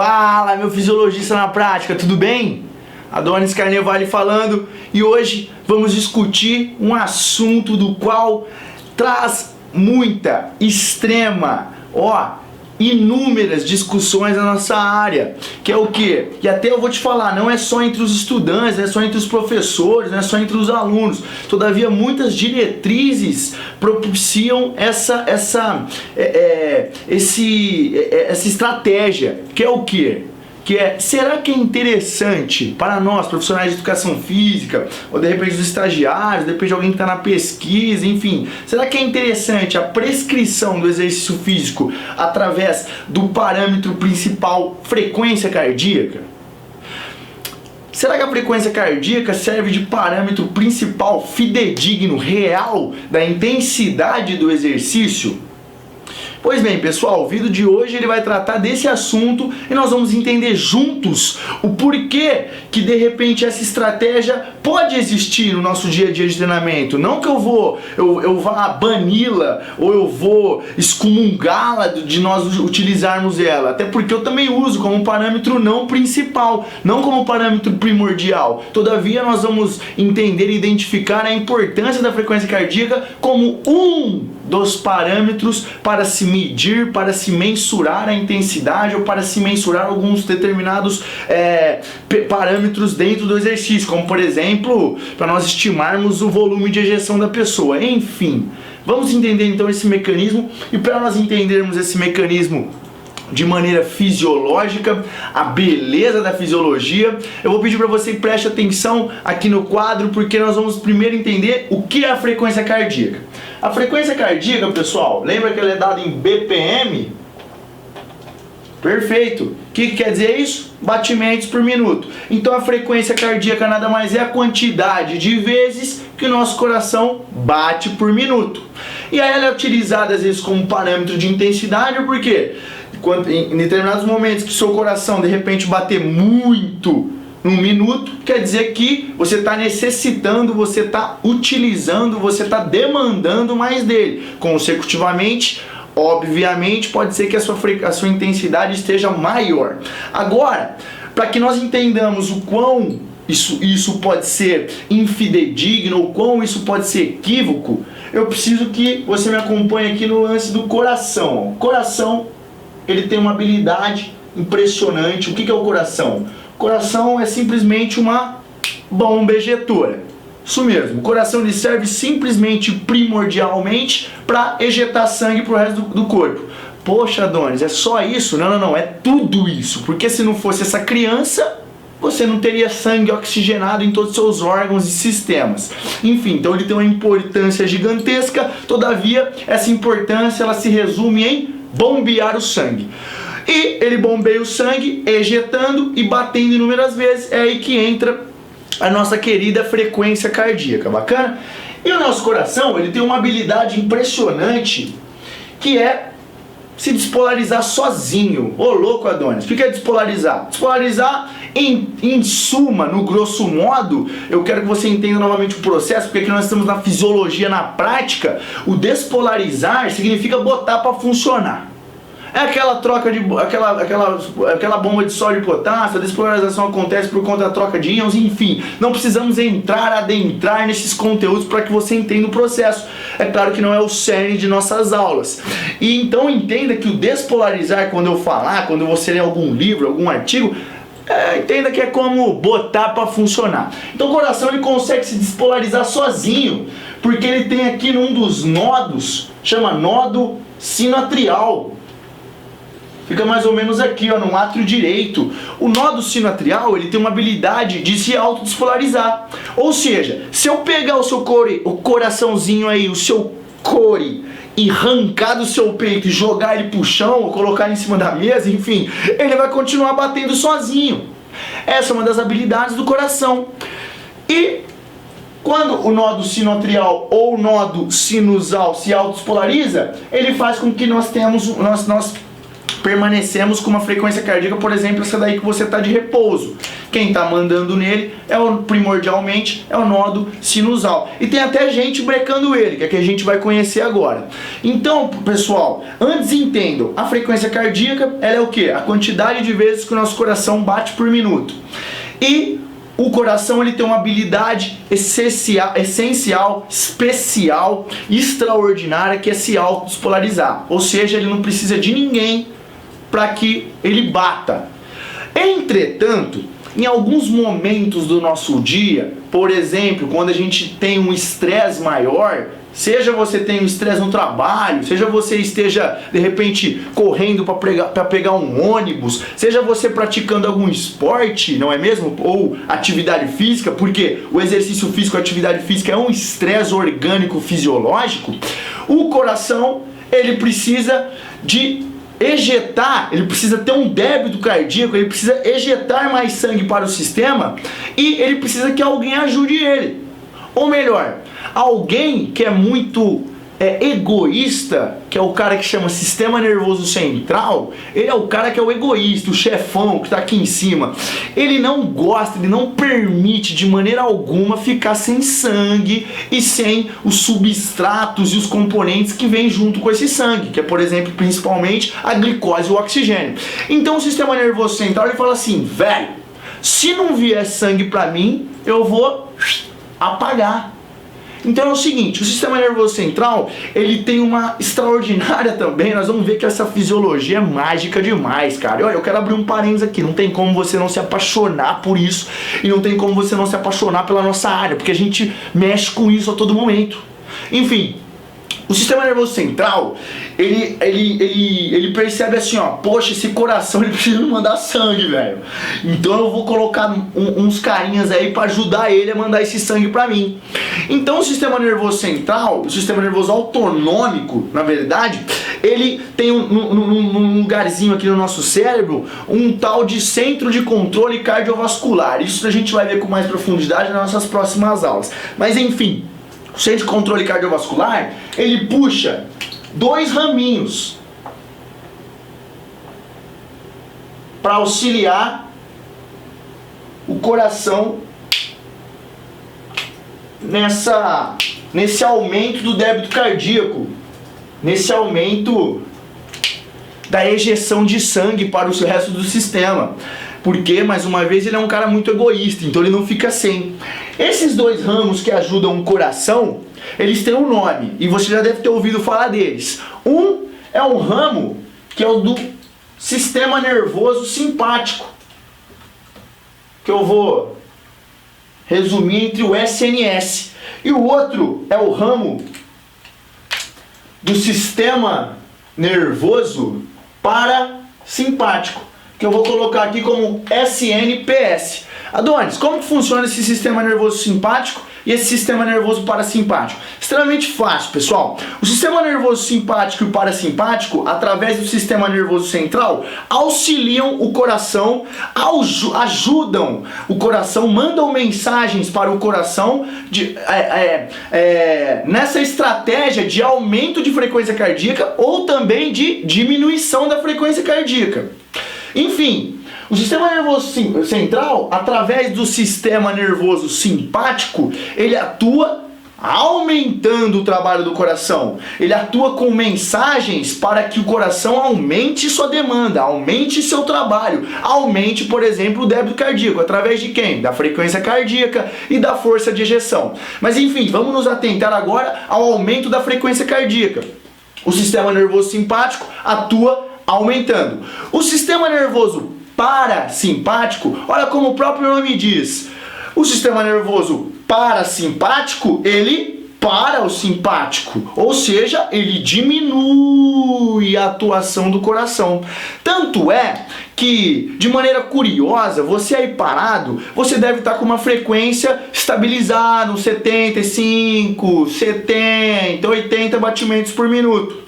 Fala, meu fisiologista na prática, tudo bem? Adonis Carnevale falando, e hoje vamos discutir um assunto do qual traz muita, extrema, inúmeras discussões na nossa área, que é o quê? E até eu vou te falar, não é só entre os estudantes, não é só entre os professores, não é só entre os alunos. Todavia, muitas diretrizes propiciam essa estratégia, que é o quê? Que é, será que é interessante para nós, profissionais de educação física, ou de repente os estagiários, de repente alguém que está na pesquisa, enfim, será que é interessante a prescrição do exercício físico através do parâmetro principal frequência cardíaca? Será que a frequência cardíaca serve de parâmetro principal fidedigno, real, da intensidade do exercício? Pois bem, pessoal, o vídeo de hoje ele vai tratar desse assunto e nós vamos entender juntos o porquê que de repente essa estratégia pode existir no nosso dia a dia de treinamento. Não que eu vá bani-la ou eu vou excomungá-la de nós utilizarmos ela, até porque eu também uso como parâmetro não principal, não como parâmetro primordial. Todavia nós vamos entender e identificar a importância da frequência cardíaca como um dos parâmetros para se medir, para se mensurar a intensidade ou para se mensurar alguns determinados parâmetros dentro do exercício, como por exemplo, para nós estimarmos o volume de ejeção da pessoa. Enfim, vamos entender então esse mecanismo, e para nós entendermos esse mecanismo de maneira fisiológica, a beleza da fisiologia, eu vou pedir para você que preste atenção aqui no quadro, porque nós vamos primeiro entender o que é a frequência cardíaca. A frequência cardíaca, pessoal, lembra que ela é dada em BPM? Perfeito. O que quer dizer isso? Batimentos por minuto. Então a frequência cardíaca nada mais é a quantidade de vezes que o nosso coração bate por minuto. E aí ela é utilizada às vezes como parâmetro de intensidade, por quê? Em determinados momentos que o seu coração de repente bater muito num minuto, quer dizer que você está necessitando, você está utilizando, você está demandando mais dele. Consecutivamente, obviamente, pode ser que a sua intensidade esteja maior. Agora, para que nós entendamos o quão isso pode ser infidedigno, ou quão isso pode ser equívoco, eu preciso que você me acompanhe aqui no lance do coração. O coração, ele tem uma habilidade impressionante. O que é o coração? O coração é simplesmente uma bomba ejetora. Isso mesmo, o coração ele serve simplesmente, primordialmente, para ejetar sangue para o resto do corpo. Poxa, Adonis, é só isso? Não, é tudo isso. Porque se não fosse essa criança, você não teria sangue oxigenado em todos os seus órgãos e sistemas. Enfim, então ele tem uma importância gigantesca, todavia, essa importância ela se resume em bombear o sangue. E ele bombeia o sangue, ejetando e batendo inúmeras vezes. É aí que entra a nossa querida frequência cardíaca, bacana? E o nosso coração, ele tem uma habilidade impressionante, que é se despolarizar sozinho. Ô louco, Adonis, o que é despolarizar? Despolarizar, em suma, no grosso modo, eu quero que você entenda novamente o processo, porque aqui nós estamos na fisiologia, na prática. O despolarizar significa botar para funcionar. É aquela troca de aquela bomba de sódio e potássio. A despolarização acontece por conta da troca de íons, enfim. Não precisamos adentrar nesses conteúdos para que você entenda o processo. É claro que não é o cerne de nossas aulas. E então entenda que o despolarizar, quando eu falar, quando você ler algum livro, algum artigo, entenda que é como botar para funcionar. Então o coração ele consegue se despolarizar sozinho, porque ele tem aqui num dos nodos, chama nodo sinoatrial. Fica mais ou menos aqui, no átrio direito. O nodo sinoatrial, ele tem uma habilidade de se autodespolarizar. Ou seja, se eu pegar o coraçãozinho aí, o seu core, e arrancar do seu peito e jogar ele pro chão, ou colocar ele em cima da mesa, enfim, ele vai continuar batendo sozinho. Essa é uma das habilidades do coração. E quando o nodo sinoatrial ou o nodo sinusal se autodespolariza, ele faz com que nós permanecemos com uma frequência cardíaca, por exemplo, essa daí que você está de repouso. Quem está mandando nele primordialmente é o nodo sinusal. E tem até gente brecando ele, que é que a gente vai conhecer agora. Então, pessoal, antes entendam, a frequência cardíaca, ela é o quê? A quantidade de vezes que o nosso coração bate por minuto. E o coração, ele tem uma habilidade essencial, especial, extraordinária, que é se autodespolarizar. Ou seja, ele não precisa de ninguém para que ele bata. Entretanto, em alguns momentos do nosso dia, por exemplo, quando a gente tem um estresse maior, seja você tenha um estresse no trabalho, seja você esteja de repente correndo para pegar um ônibus, seja você praticando algum esporte, não é mesmo? Ou atividade física, porque o exercício físico, a atividade física é um estresse orgânico fisiológico. O coração, ele precisa de ejetar, ele precisa ter um débito cardíaco, ele precisa ejetar mais sangue para o sistema e ele precisa que alguém ajude ele. Ou melhor, alguém que é muito egoísta, que é o cara que chama sistema nervoso central, ele é o cara que é o egoísta, o chefão que está aqui em cima. Ele não gosta, ele não permite de maneira alguma ficar sem sangue e sem os substratos e os componentes que vêm junto com esse sangue, que é, por exemplo, principalmente a glicose e o oxigênio. Então o sistema nervoso central, ele fala assim, velho, se não vier sangue para mim, eu vou apagar. Então é o seguinte, o sistema nervoso central, ele tem uma extraordinária também, nós vamos ver que essa fisiologia é mágica demais, cara. Olha, eu quero abrir um parênteses aqui, não tem como você não se apaixonar por isso, e não tem como você não se apaixonar pela nossa área, porque a gente mexe com isso a todo momento. Enfim, o sistema nervoso central, ele percebe assim, ó, poxa, esse coração ele precisa mandar sangue, velho. Então eu vou colocar uns carinhas aí para ajudar ele a mandar esse sangue para mim. Então o sistema nervoso central, o sistema nervoso autonômico, na verdade, ele tem num lugarzinho aqui no nosso cérebro um tal de centro de controle cardiovascular. Isso a gente vai ver com mais profundidade nas nossas próximas aulas. Mas enfim, o centro de controle cardiovascular, ele puxa dois raminhos para auxiliar o coração nesse aumento do débito cardíaco, nesse aumento da ejeção de sangue para o resto do sistema. Porque, mais uma vez, ele é um cara muito egoísta, então ele não fica sem. Esses dois ramos que ajudam o coração, eles têm um nome, e você já deve ter ouvido falar deles. Um é um ramo que é o do sistema nervoso simpático, que eu vou resumir entre o SNS. E o outro é o ramo do sistema nervoso parasimpático, que eu vou colocar aqui como SNPS. Adonis, como que funciona esse sistema nervoso simpático e esse sistema nervoso parasimpático? Extremamente fácil, pessoal. O sistema nervoso simpático e o parasimpático, através do sistema nervoso central, auxiliam o coração, ajudam o coração, mandam mensagens para o coração nessa estratégia de aumento de frequência cardíaca ou também de diminuição da frequência cardíaca. Enfim, o sistema nervoso central, através do sistema nervoso simpático, ele atua aumentando o trabalho do coração. Ele atua com mensagens para que o coração aumente sua demanda, aumente seu trabalho, aumente, por exemplo, o débito cardíaco. Através de quem? Da frequência cardíaca e da força de ejeção. Mas enfim, vamos nos atentar agora ao aumento da frequência cardíaca. O sistema nervoso simpático atua aumentando. O sistema nervoso parasimpático, olha como o próprio nome diz, o sistema nervoso parasimpático, ele para o simpático, ou seja, ele diminui a atuação do coração. Tanto é que, de maneira curiosa, você aí parado, você deve estar com uma frequência estabilizada, uns 75, 70, 80 batimentos por minuto.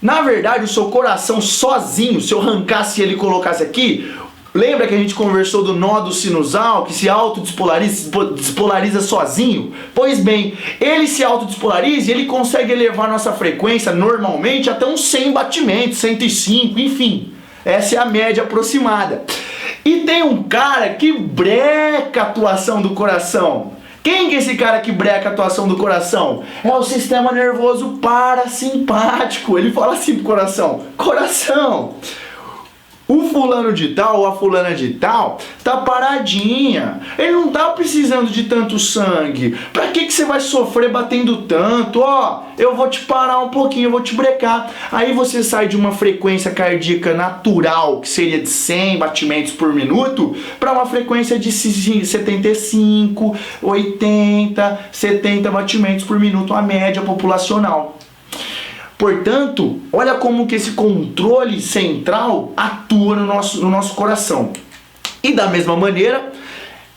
Na verdade, o seu coração sozinho, se eu arrancasse ele e colocasse aqui, Lembra que a gente conversou do nódo sinusal, que se autodespolariza sozinho? Pois bem, ele se autodespolariza e ele consegue elevar nossa frequência normalmente até uns 100 batimentos, 105, enfim. Essa é a média aproximada. E tem um cara que breca a atuação do coração. Quem que é esse cara que breca a atuação do coração? É o sistema nervoso parasimpático. Ele fala assim pro coração: coração, o fulano de tal ou a fulana de tal tá paradinha. Ele não tá precisando de tanto sangue. Pra que você vai sofrer batendo tanto? Ó, eu vou te parar um pouquinho, eu vou te brecar. Aí você sai de uma frequência cardíaca natural, que seria de 100 batimentos por minuto, para uma frequência de 75, 80, 70 batimentos por minuto, a média populacional. Portanto, olha como que esse controle central atua no nosso coração. E da mesma maneira,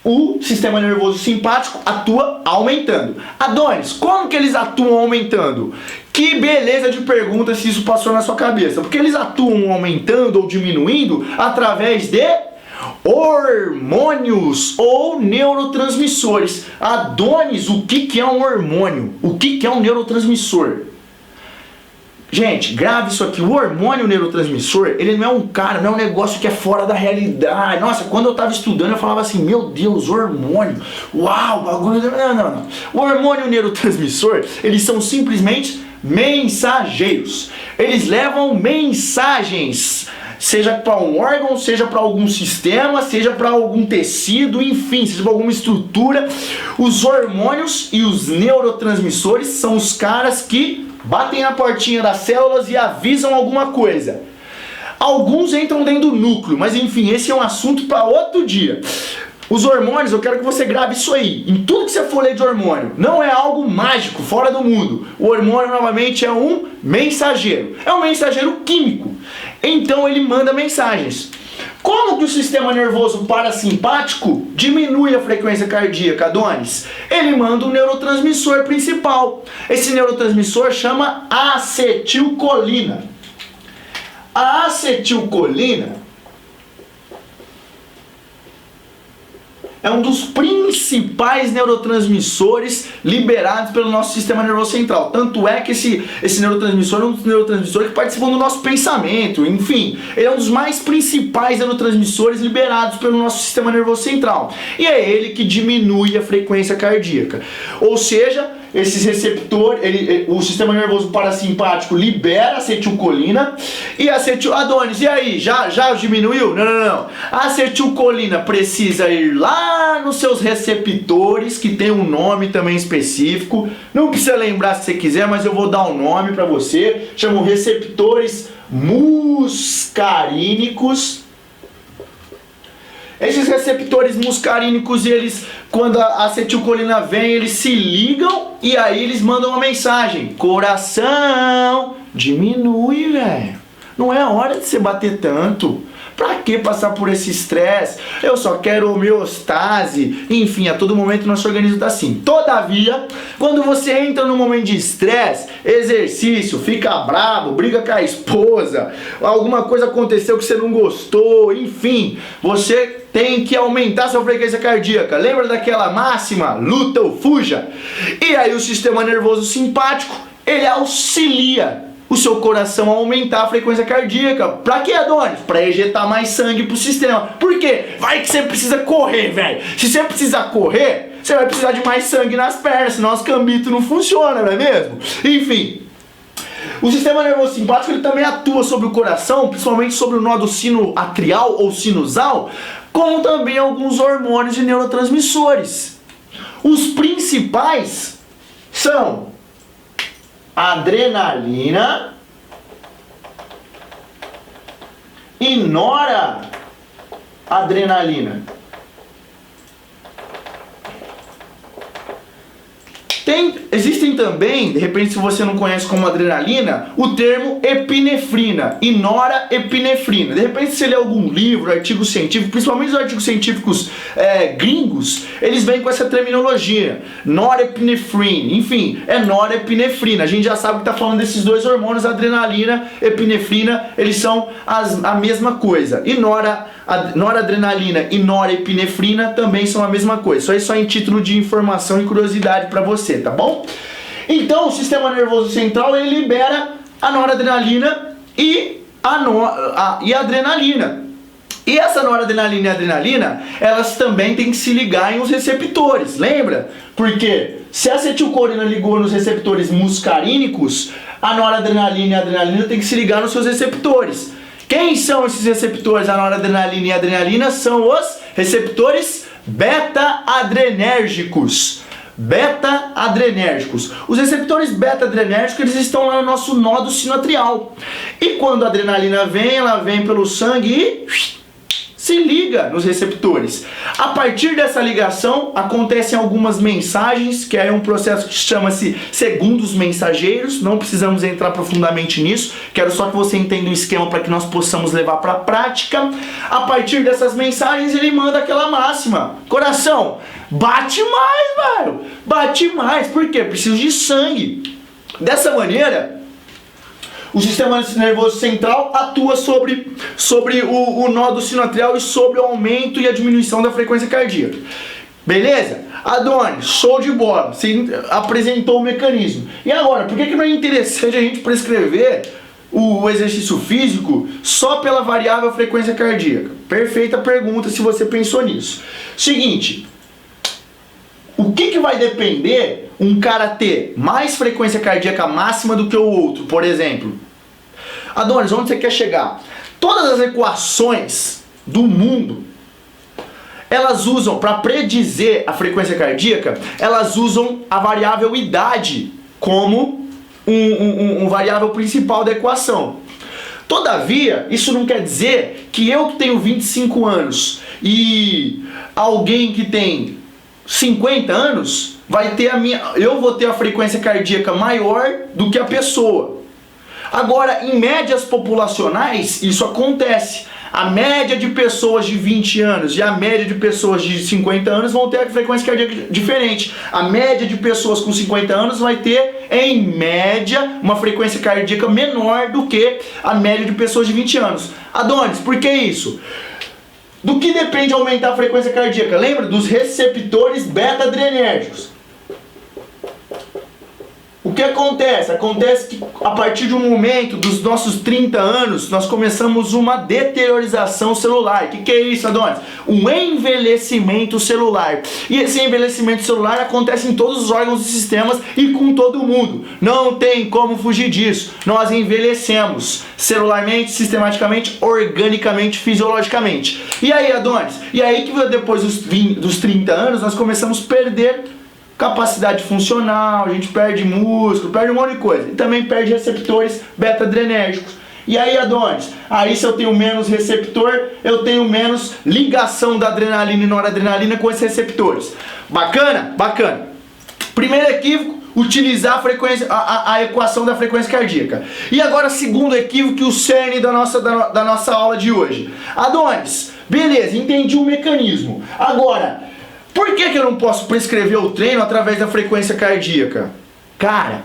o sistema nervoso simpático atua aumentando. Adonis, como que eles atuam aumentando? Que beleza de pergunta se isso passou na sua cabeça. Porque eles atuam aumentando ou diminuindo através de hormônios ou neurotransmissores. Adonis, o que é um hormônio? O que é um neurotransmissor? Gente, grave isso aqui. O hormônio neurotransmissor, ele não é um cara, não é um negócio que é fora da realidade. Nossa, quando eu tava estudando, eu falava assim: meu Deus, hormônio. Uau, bagulho. Não. O hormônio neurotransmissor, eles são simplesmente mensageiros. Eles levam mensagens, seja para um órgão, seja para algum sistema, seja para algum tecido, enfim, seja para alguma estrutura. Os hormônios e os neurotransmissores são os caras que batem na portinha das células e avisam alguma coisa. Alguns entram dentro do núcleo, mas enfim, esse é um assunto para outro dia. Os hormônios, eu quero que você grave isso aí. Em tudo que você for ler de hormônio, não é algo mágico, fora do mundo. O hormônio, novamente, é um mensageiro. É um mensageiro químico. Então ele manda mensagens. Como que o sistema nervoso parasimpático diminui a frequência cardíaca, Adonis? Ele manda um neurotransmissor principal. Esse neurotransmissor chama acetilcolina. A acetilcolina é um dos principais neurotransmissores liberados pelo nosso sistema nervoso central. Tanto é que esse neurotransmissor é um dos neurotransmissores que participam do nosso pensamento. Enfim, ele é um dos mais principais neurotransmissores liberados pelo nosso sistema nervoso central. E é ele que diminui a frequência cardíaca. Ou seja, esses receptores, o sistema nervoso parasimpático libera acetilcolina e Adonis, e aí? Já diminuiu? Não. A acetilcolina precisa ir lá nos seus receptores, que tem um nome também específico. Não precisa lembrar se você quiser, mas eu vou dar um nome para você. Chamam receptores muscarínicos. Esses receptores muscarínicos, eles, quando a acetilcolina vem, eles se ligam e aí eles mandam uma mensagem: coração, diminui, velho. Não é hora de você bater tanto. Pra que passar por esse estresse? Eu só quero homeostase. Enfim, a todo momento nosso organismo tá assim. Todavia, quando você entra num momento de estresse, exercício, fica bravo, briga com a esposa, alguma coisa aconteceu que você não gostou, enfim, você tem que aumentar sua frequência cardíaca. Lembra daquela máxima? Luta ou fuja? E aí o sistema nervoso simpático, ele auxilia o seu coração a aumentar a frequência cardíaca. Pra que, Adonis? Pra ejetar mais sangue pro sistema. Por quê? Vai que você precisa correr, velho. Se você precisar correr, você vai precisar de mais sangue nas pernas, senão as cambitos não funcionam, não é mesmo? Enfim, o sistema nervoso simpático, ele também atua sobre o coração, principalmente sobre o nódo sinoatrial ou sinusal, como também alguns hormônios e neurotransmissores. Os principais são adrenalina e noradrenalina. Existem também, de repente se você não conhece como adrenalina, o termo epinefrina e norepinefrina. De repente se você lê algum livro, artigo científico, principalmente os artigos científicos gringos, eles vêm com essa terminologia, norepinefrina, enfim, é norepinefrina. A gente já sabe que está falando desses dois hormônios, adrenalina, epinefrina, eles são a mesma coisa. E noradrenalina e norepinefrina também são a mesma coisa. Isso aí só em título de informação e curiosidade para você, tá bom? Então, o sistema nervoso central, ele libera a noradrenalina e a adrenalina. E essa noradrenalina e adrenalina, elas também têm que se ligar em uns receptores, lembra? Porque se a acetilcolina ligou nos receptores muscarínicos, a noradrenalina e a adrenalina têm que se ligar nos seus receptores. Quem são esses receptores, a noradrenalina e a adrenalina? São os receptores beta-adrenérgicos. Beta-adrenérgicos. Os receptores beta-adrenérgicos, eles estão lá no nosso nódo sinoatrial. E quando a adrenalina vem, ela vem pelo sangue e se liga nos receptores. A partir dessa ligação, acontecem algumas mensagens, que é um processo que chama-se segundos mensageiros. Não precisamos entrar profundamente nisso. Quero só que você entenda o esquema para que nós possamos levar para a prática. A partir dessas mensagens, ele manda aquela máxima: coração, bate mais, velho! Bate mais. Por quê? Preciso de sangue. Dessa maneira, o sistema nervoso central atua sobre o nódo sinoatrial e sobre o aumento e a diminuição da frequência cardíaca. Beleza? Adonis, show de bola. Você apresentou o mecanismo. E agora, por que não é interessante a gente prescrever o exercício físico só pela variável frequência cardíaca? Perfeita pergunta, se você pensou nisso. Seguinte, o que vai depender um cara ter mais frequência cardíaca máxima do que o outro, por exemplo? Adonis, onde você quer chegar? Todas as equações do mundo, elas usam, para predizer a frequência cardíaca, elas usam a variável idade como um variável principal da equação. Todavia, isso não quer dizer que eu que tenho 25 anos e alguém que tem 50 anos eu vou ter a frequência cardíaca maior do que a pessoa. Agora, em médias populacionais, isso acontece. A média de pessoas de 20 anos e a média de pessoas de 50 anos vão ter a frequência cardíaca diferente. A média de pessoas com 50 anos vai ter, em média, uma frequência cardíaca menor do que a média de pessoas de 20 anos. Adonis, por que isso? Do que depende aumentar a frequência cardíaca? Lembra? Dos receptores beta-adrenérgicos. O que acontece? Acontece que a partir de um momento dos nossos 30 anos, nós começamos uma deteriorização celular. O que é isso, Adonis? Um envelhecimento celular. E esse envelhecimento celular acontece em todos os órgãos e sistemas e com todo mundo. Não tem como fugir disso. Nós envelhecemos celularmente, sistematicamente, organicamente, fisiologicamente. E aí, Adonis? E aí que depois dos 30 anos nós começamos a perder capacidade funcional, a gente perde músculo, perde um monte de coisa. E também perde receptores beta-adrenérgicos. E aí, Adonis? Aí se eu tenho menos receptor, eu tenho menos ligação da adrenalina e noradrenalina com esses receptores. Bacana? Bacana. Primeiro equívoco, utilizar a equação da frequência cardíaca. E agora, segundo equívoco, o cerne da nossa aula de hoje. Adonis, beleza, entendi o mecanismo. Agora, por que eu não posso prescrever o treino através da frequência cardíaca? Cara,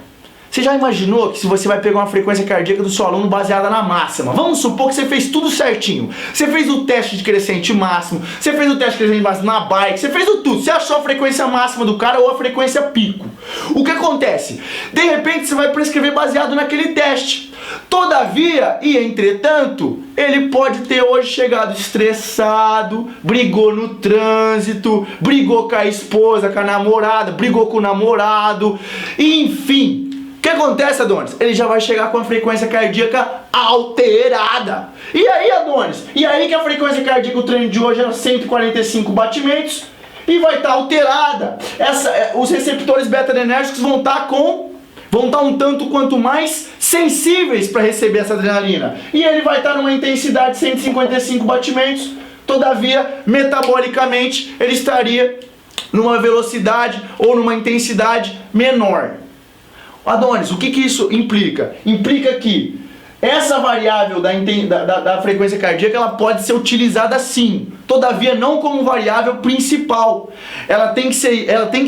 você já imaginou que se você vai pegar uma frequência cardíaca do seu aluno baseada na máxima? Vamos supor que você fez tudo certinho. Você fez o teste de crescente máximo, você fez o teste de crescente máximo na bike, você fez o tudo. Você achou a frequência máxima do cara ou a frequência pico. O que acontece? De repente você vai prescrever baseado naquele teste. Todavia e entretanto, ele pode ter hoje chegado estressado, brigou no trânsito, brigou com a esposa, com a namorada, brigou com o namorado, enfim. O que acontece, Adonis? Ele já vai chegar com a frequência cardíaca alterada. E aí, Adonis? E aí que a frequência cardíaca, o treino de hoje é 145 batimentos e vai estar alterada. Os receptores beta-adrenérgicos vão estar um tanto quanto mais sensíveis para receber essa adrenalina. E ele vai estar numa intensidade de 155 batimentos. Todavia, metabolicamente, ele estaria numa velocidade ou numa intensidade menor. Adonis, o que isso implica? Implica que essa variável da frequência cardíaca ela pode ser utilizada sim, todavia não como variável principal. Ela tem que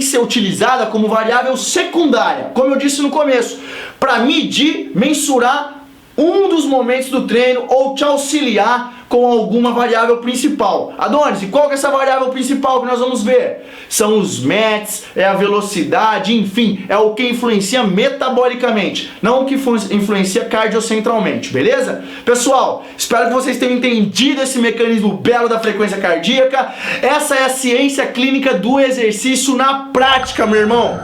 ser utilizada como variável secundária, como eu disse no começo, para medir, mensurar um dos momentos do treino ou te auxiliar com alguma variável principal. Adonis, e qual que é essa variável principal que nós vamos ver? São os METs, é a velocidade, enfim, é o que influencia metabolicamente, não o que influencia cardiocentralmente, beleza? Pessoal, espero que vocês tenham entendido esse mecanismo belo da frequência cardíaca. Essa é a ciência clínica do exercício na prática, meu irmão.